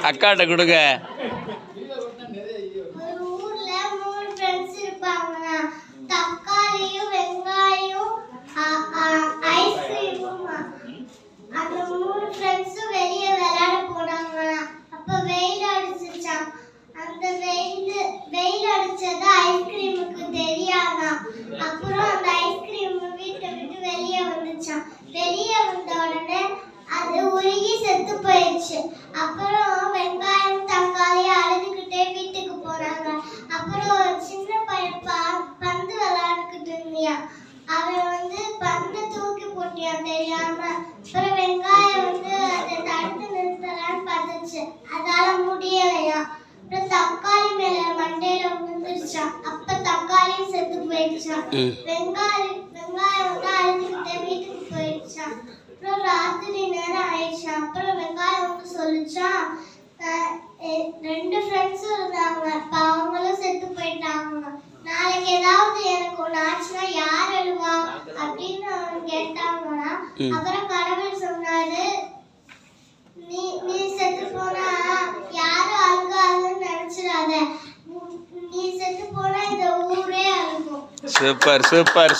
அக்காட்ட கொடுங்க. தக்காளியும் வெங்காயம் ஐஸ்கிரீமும் அந்த 3 ஃப்ரெண்ட்ஸும் வெளியே விளையாட போனாங்களாம். அப்ப வெயில் அடிச்சுச்சான். அந்த வெயில் அடிச்சது ஐஸ்கிரீமுக்கு தெரியாதான். அப்புறம் அந்த ஐஸ்கிரீம் வீட்டை விட்டு வெளியே வந்துச்சான். வெளியே வந்த உடனே அது உருகி செத்து போயிடுச்சு. அப்புறம் வெங்காயம் தக்காளி அழுதுகிட்டே வீட்டுக்கு போனாங்க. அப்புறம் ஒரு சின்ன பையன் பந்து விளையாண்டுக்கிட்டு இருந்தியான். அவன் பந்தை தூக்கி போட்டியான் தெரியாம. அப்புறம் வெங்காயம் அதை தடுத்து நிறுத்தலான்னு பார்த்துச்சு. அதால முடியலையா. அப்புறம் தக்காளி மேல மண்டையில விழுந்துருச்சான். அப்ப தக்காளியும் செத்து போயிடுச்சான். வெங்காயம் அழுதுகிட்டே வீட்டுக்கு போயிடுச்சான். அப்புறம் ராத்திரி நேரம் ஆயிடுச்சு. அப்புறம் வெங்காயம் சொல்லிச்சான், 2 ஃப்ரெண்ட்ஸும் இருந்தாங்க, அவங்களும் செத்து போயிட்டாங்க. நாளைக்கு ஏதாவது எனக்கு ஒன்று ஆச்சுன்னா யார் அழுவா அப்படின்னு கேட்டாங்கன்னா, அப்புறம் கடவுள் சொன்னாரு, நீ செத்து போனா யாரும் அழுகாதுன்னு நினைச்சிடாத. நீ செத்து போனா இந்த ஊரே அழுகும். Super super.